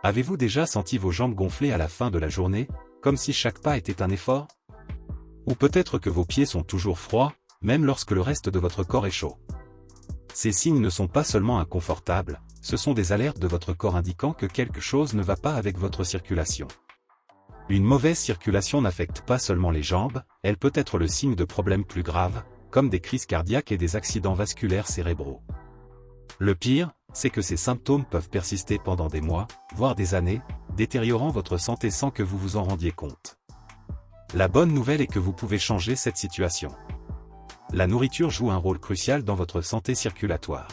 Avez-vous déjà senti vos jambes gonfler à la fin de la journée, comme si chaque pas était un effort? Ou peut-être que vos pieds sont toujours froids, même lorsque le reste de votre corps est chaud. Ces signes ne sont pas seulement inconfortables, ce sont des alertes de votre corps indiquant que quelque chose ne va pas avec votre circulation. Une mauvaise circulation n'affecte pas seulement les jambes, elle peut être le signe de problèmes plus graves, comme des crises cardiaques et des accidents vasculaires cérébraux. Le pire, c'est que ces symptômes peuvent persister pendant des mois, voire des années, détériorant votre santé sans que vous vous en rendiez compte. La bonne nouvelle est que vous pouvez changer cette situation. La nourriture joue un rôle crucial dans votre santé circulatoire.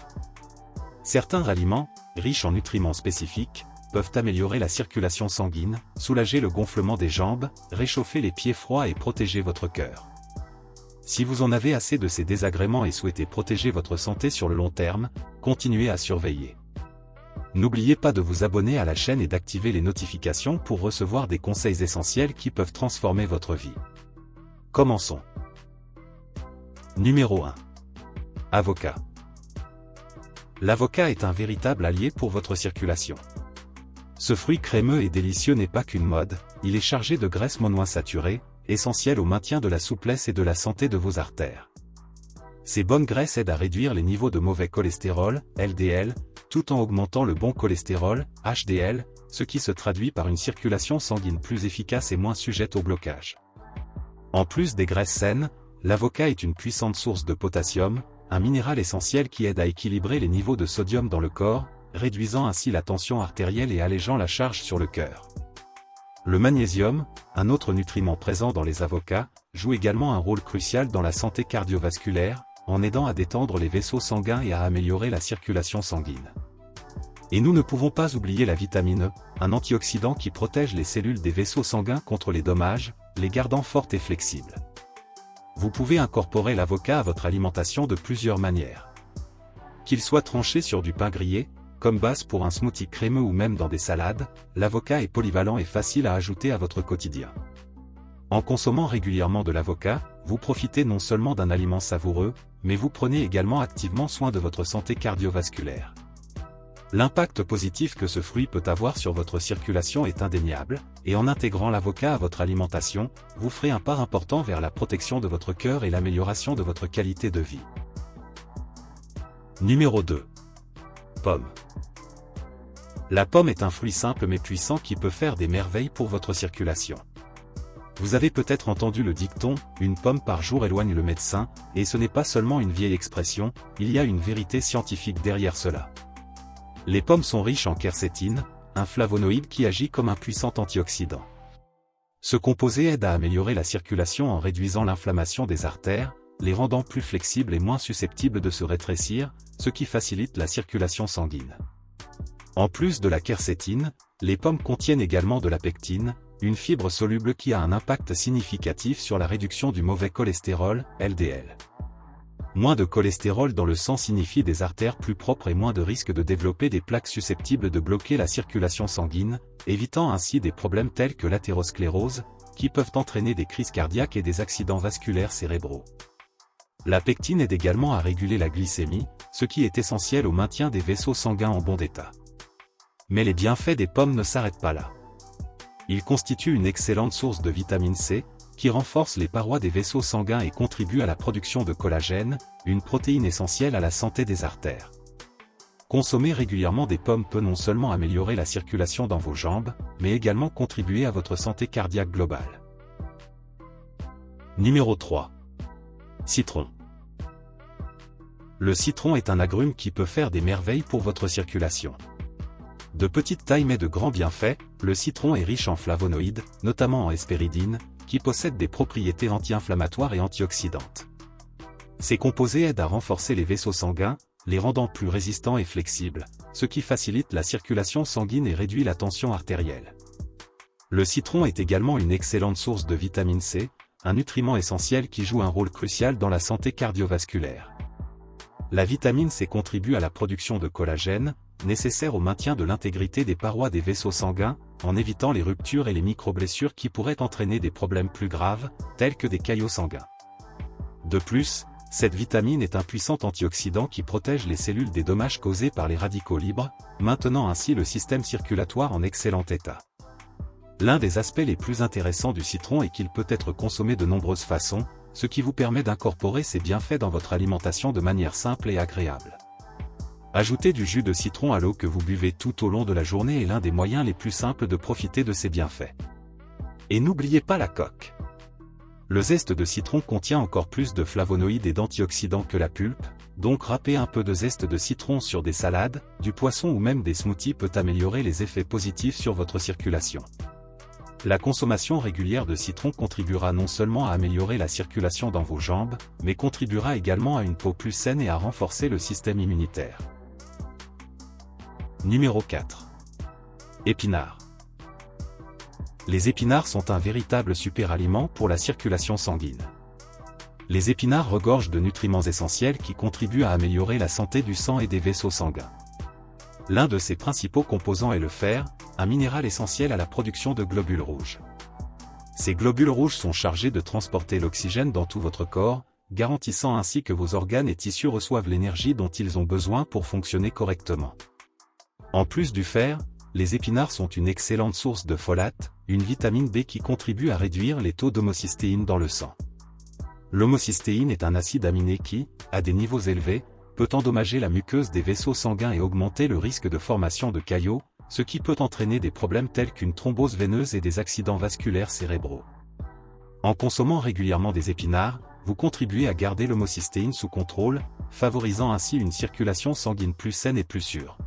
Certains aliments, riches en nutriments spécifiques, peuvent améliorer la circulation sanguine, soulager le gonflement des jambes, réchauffer les pieds froids et protéger votre cœur. Si vous en avez assez de ces désagréments et souhaitez protéger votre santé sur le long terme, continuez à surveiller. N'oubliez pas de vous abonner à la chaîne et d'activer les notifications pour recevoir des conseils essentiels qui peuvent transformer votre vie. Commençons. Numéro 1. Avocat. L'avocat est un véritable allié pour votre circulation. Ce fruit crémeux et délicieux n'est pas qu'une mode, il est chargé de graisses monoinsaturées, essentielles au maintien de la souplesse et de la santé de vos artères. Ces bonnes graisses aident à réduire les niveaux de mauvais cholestérol, LDL, tout en augmentant le bon cholestérol, HDL, ce qui se traduit par une circulation sanguine plus efficace et moins sujette au blocage. En plus des graisses saines, l'avocat est une puissante source de potassium, un minéral essentiel qui aide à équilibrer les niveaux de sodium dans le corps, réduisant ainsi la tension artérielle et allégeant la charge sur le cœur. Le magnésium, un autre nutriment présent dans les avocats, joue également un rôle crucial dans la santé cardiovasculaire, en aidant à détendre les vaisseaux sanguins et à améliorer la circulation sanguine. Et nous ne pouvons pas oublier la vitamine E, un antioxydant qui protège les cellules des vaisseaux sanguins contre les dommages, les gardant fortes et flexibles. Vous pouvez incorporer l'avocat à votre alimentation de plusieurs manières. Qu'il soit tranché sur du pain grillé, comme base pour un smoothie crémeux ou même dans des salades, l'avocat est polyvalent et facile à ajouter à votre quotidien. En consommant régulièrement de l'avocat, vous profitez non seulement d'un aliment savoureux, mais vous prenez également activement soin de votre santé cardiovasculaire. L'impact positif que ce fruit peut avoir sur votre circulation est indéniable, et en intégrant l'avocat à votre alimentation, vous ferez un pas important vers la protection de votre cœur et l'amélioration de votre qualité de vie. Numéro 2. Pomme. La pomme est un fruit simple mais puissant qui peut faire des merveilles pour votre circulation. Vous avez peut-être entendu le dicton « une pomme par jour éloigne le médecin », et ce n'est pas seulement une vieille expression, il y a une vérité scientifique derrière cela. Les pommes sont riches en quercétine, un flavonoïde qui agit comme un puissant antioxydant. Ce composé aide à améliorer la circulation en réduisant l'inflammation des artères, les rendant plus flexibles et moins susceptibles de se rétrécir, ce qui facilite la circulation sanguine. En plus de la quercétine, les pommes contiennent également de la pectine, une fibre soluble qui a un impact significatif sur la réduction du mauvais cholestérol, LDL. Moins de cholestérol dans le sang signifie des artères plus propres et moins de risque de développer des plaques susceptibles de bloquer la circulation sanguine, évitant ainsi des problèmes tels que l'athérosclérose, qui peuvent entraîner des crises cardiaques et des accidents vasculaires cérébraux. La pectine aide également à réguler la glycémie, ce qui est essentiel au maintien des vaisseaux sanguins en bon état. Mais les bienfaits des pommes ne s'arrêtent pas là. Ils constituent une excellente source de vitamine C, qui renforce les parois des vaisseaux sanguins et contribue à la production de collagène, une protéine essentielle à la santé des artères. Consommer régulièrement des pommes peut non seulement améliorer la circulation dans vos jambes, mais également contribuer à votre santé cardiaque globale. Numéro 3. Citron. Le citron est un agrume qui peut faire des merveilles pour votre circulation. De petite taille mais de grands bienfaits, le citron est riche en flavonoïdes, notamment en hespéridine, qui possèdent des propriétés anti-inflammatoires et antioxydantes. Ces composés aident à renforcer les vaisseaux sanguins, les rendant plus résistants et flexibles, ce qui facilite la circulation sanguine et réduit la tension artérielle. Le citron est également une excellente source de vitamine C, un nutriment essentiel qui joue un rôle crucial dans la santé cardiovasculaire. La vitamine C contribue à la production de collagène, nécessaire au maintien de l'intégrité des parois des vaisseaux sanguins, en évitant les ruptures et les micro-blessures qui pourraient entraîner des problèmes plus graves, tels que des caillots sanguins. De plus, Cette vitamine est un puissant antioxydant qui protège les cellules des dommages causés par les radicaux libres, maintenant ainsi le système circulatoire en excellent état. L'un des aspects les plus intéressants du citron est qu'il peut être consommé de nombreuses façons, ce qui vous permet d'incorporer ces bienfaits dans votre alimentation de manière simple et agréable. Ajouter du jus de citron à l'eau que vous buvez tout au long de la journée est l'un des moyens les plus simples de profiter de ces bienfaits. Et n'oubliez pas la coque. Le zeste de citron contient encore plus de flavonoïdes et d'antioxydants que la pulpe, donc râper un peu de zeste de citron sur des salades, du poisson ou même des smoothies peut améliorer les effets positifs sur votre circulation. La consommation régulière de citron contribuera non seulement à améliorer la circulation dans vos jambes, mais contribuera également à une peau plus saine et à renforcer le système immunitaire. Numéro 4. Épinards. Les épinards sont un véritable super-aliment pour la circulation sanguine. Les épinards regorgent de nutriments essentiels qui contribuent à améliorer la santé du sang et des vaisseaux sanguins. L'un de ses principaux composants est le fer, un minéral essentiel à la production de globules rouges. Ces globules rouges sont chargés de transporter l'oxygène dans tout votre corps, garantissant ainsi que vos organes et tissus reçoivent l'énergie dont ils ont besoin pour fonctionner correctement. En plus du fer, les épinards sont une excellente source de folate, une vitamine B qui contribue à réduire les taux d'homocystéine dans le sang. L'homocystéine est un acide aminé qui, à des niveaux élevés, peut endommager la muqueuse des vaisseaux sanguins et augmenter le risque de formation de caillots, ce qui peut entraîner des problèmes tels qu'une thrombose veineuse et des accidents vasculaires cérébraux. En consommant régulièrement des épinards, vous contribuez à garder l'homocystéine sous contrôle, favorisant ainsi une circulation sanguine plus saine et plus sûre.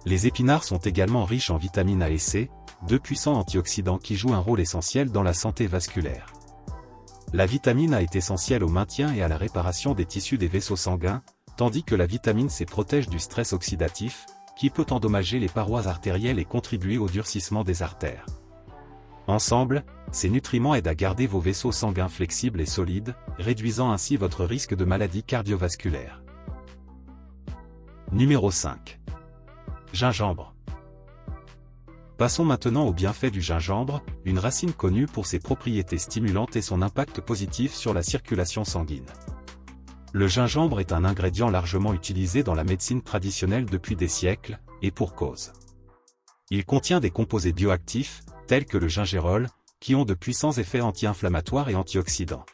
Les épinards sont également riches en vitamine A et C, deux puissants antioxydants qui jouent un rôle essentiel dans la santé vasculaire. La vitamine A est essentielle au maintien et à la réparation des tissus des vaisseaux sanguins, tandis que la vitamine C protège du stress oxydatif, qui peut endommager les parois artérielles et contribuer au durcissement des artères. Ensemble, ces nutriments aident à garder vos vaisseaux sanguins flexibles et solides, réduisant ainsi votre risque de maladies cardiovasculaires. Numéro 5. Gingembre. Passons maintenant aux bienfaits du gingembre, une racine connue pour ses propriétés stimulantes et son impact positif sur la circulation sanguine. Le gingembre est un ingrédient largement utilisé dans la médecine traditionnelle depuis des siècles, et pour cause. Il contient des composés bioactifs, tels que le gingérol, qui ont de puissants effets anti-inflammatoires et antioxydants.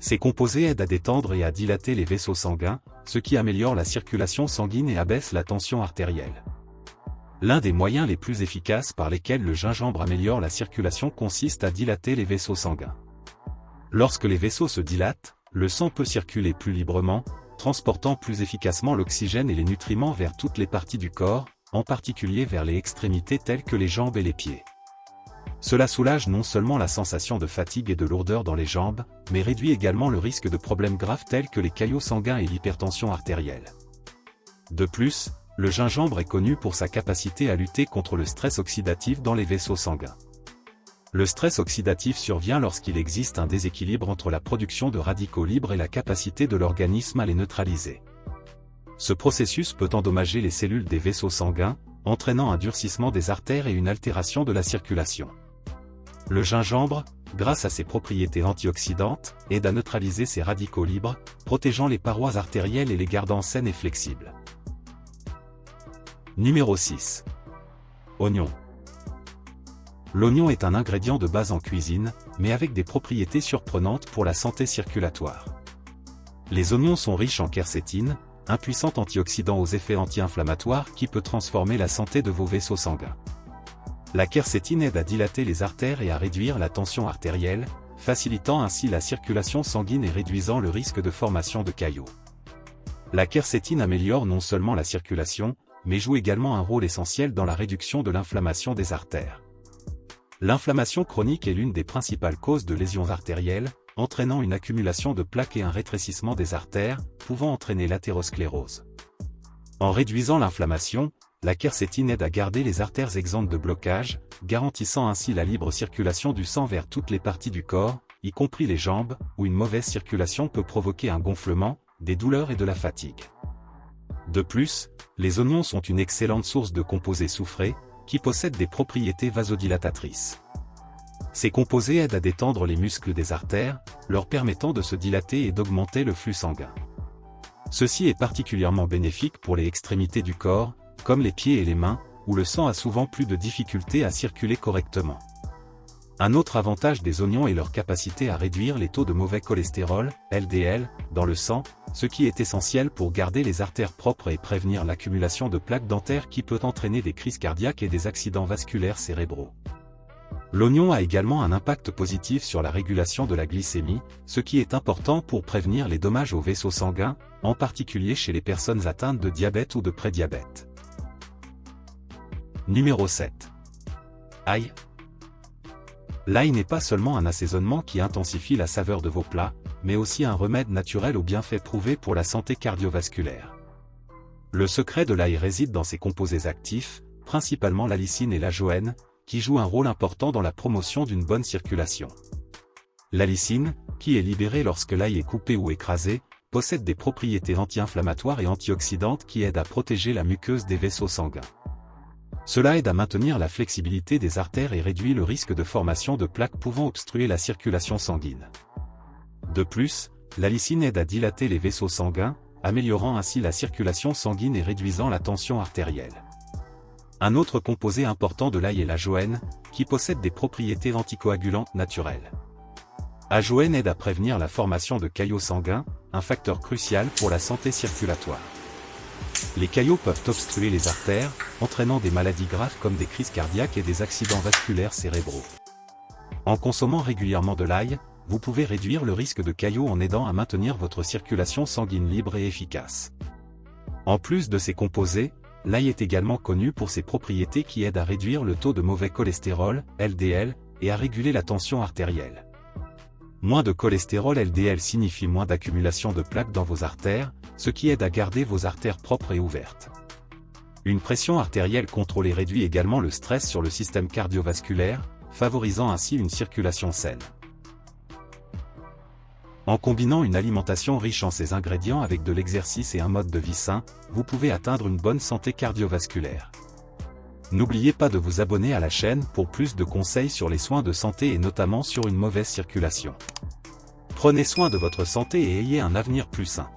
Ces composés aident à détendre et à dilater les vaisseaux sanguins, ce qui améliore la circulation sanguine et abaisse la tension artérielle. L'un des moyens les plus efficaces par lesquels le gingembre améliore la circulation consiste à dilater les vaisseaux sanguins. Lorsque les vaisseaux se dilatent, le sang peut circuler plus librement, transportant plus efficacement l'oxygène et les nutriments vers toutes les parties du corps, en particulier vers les extrémités telles que les jambes et les pieds. Cela soulage non seulement la sensation de fatigue et de lourdeur dans les jambes, mais réduit également le risque de problèmes graves tels que les caillots sanguins et l'hypertension artérielle. De plus, le gingembre est connu pour sa capacité à lutter contre le stress oxydatif dans les vaisseaux sanguins. Le stress oxydatif survient lorsqu'il existe un déséquilibre entre la production de radicaux libres et la capacité de l'organisme à les neutraliser. Ce processus peut endommager les cellules des vaisseaux sanguins, entraînant un durcissement des artères et une altération de la circulation. Le gingembre, grâce à ses propriétés antioxydantes, aide à neutraliser ces radicaux libres, protégeant les parois artérielles et les gardant saines et flexibles. Numéro 6. Oignon. L'oignon est un ingrédient de base en cuisine, mais avec des propriétés surprenantes pour la santé circulatoire. Les oignons sont riches en quercétine, un puissant antioxydant aux effets anti-inflammatoires qui peut transformer la santé de vos vaisseaux sanguins. La quercétine aide à dilater les artères et à réduire la tension artérielle, facilitant ainsi la circulation sanguine et réduisant le risque de formation de caillots. La quercétine améliore non seulement la circulation, mais joue également un rôle essentiel dans la réduction de l'inflammation des artères. L'inflammation chronique est l'une des principales causes de lésions artérielles, entraînant une accumulation de plaques et un rétrécissement des artères, pouvant entraîner l'athérosclérose. En réduisant l'inflammation, la quercétine aide à garder les artères exemptes de blocage, garantissant ainsi la libre circulation du sang vers toutes les parties du corps, y compris les jambes, où une mauvaise circulation peut provoquer un gonflement, des douleurs et de la fatigue. De plus, les oignons sont une excellente source de composés soufrés, qui possèdent des propriétés vasodilatatrices. Ces composés aident à détendre les muscles des artères, leur permettant de se dilater et d'augmenter le flux sanguin. Ceci est particulièrement bénéfique pour les extrémités du corps, comme les pieds et les mains, où le sang a souvent plus de difficultés à circuler correctement. Un autre avantage des oignons est leur capacité à réduire les taux de mauvais cholestérol, LDL, dans le sang, ce qui est essentiel pour garder les artères propres et prévenir l'accumulation de plaques dentaires qui peut entraîner des crises cardiaques et des accidents vasculaires cérébraux. L'oignon a également un impact positif sur la régulation de la glycémie, ce qui est important pour prévenir les dommages aux vaisseaux sanguins, en particulier chez les personnes atteintes de diabète ou de prédiabète. Numéro 7. Ail. L'ail n'est pas seulement un assaisonnement qui intensifie la saveur de vos plats, mais aussi un remède naturel aux bienfaits prouvés pour la santé cardiovasculaire. Le secret de l'ail réside dans ses composés actifs, principalement l'allicine et l'ajoène, qui jouent un rôle important dans la promotion d'une bonne circulation. L'allicine, qui est libérée lorsque l'ail est coupé ou écrasé, possède des propriétés anti-inflammatoires et antioxydantes qui aident à protéger la muqueuse des vaisseaux sanguins. Cela aide à maintenir la flexibilité des artères et réduit le risque de formation de plaques pouvant obstruer la circulation sanguine. De plus, l'allicine aide à dilater les vaisseaux sanguins, améliorant ainsi la circulation sanguine et réduisant la tension artérielle. Un autre composé important de l'ail est l'ajoène, qui possède des propriétés anticoagulantes naturelles. L'ajoène aide à prévenir la formation de caillots sanguins, un facteur crucial pour la santé circulatoire. Les caillots peuvent obstruer les artères, entraînant des maladies graves comme des crises cardiaques et des accidents vasculaires cérébraux. En consommant régulièrement de l'ail, vous pouvez réduire le risque de caillots en aidant à maintenir votre circulation sanguine libre et efficace. En plus de ces composés, l'ail est également connu pour ses propriétés qui aident à réduire le taux de mauvais cholestérol, LDL, et à réguler la tension artérielle. Moins de cholestérol LDL signifie moins d'accumulation de plaques dans vos artères, ce qui aide à garder vos artères propres et ouvertes. Une pression artérielle contrôlée réduit également le stress sur le système cardiovasculaire, favorisant ainsi une circulation saine. En combinant une alimentation riche en ces ingrédients avec de l'exercice et un mode de vie sain, vous pouvez atteindre une bonne santé cardiovasculaire. N'oubliez pas de vous abonner à la chaîne pour plus de conseils sur les soins de santé et notamment sur une mauvaise circulation. Prenez soin de votre santé et ayez un avenir plus sain.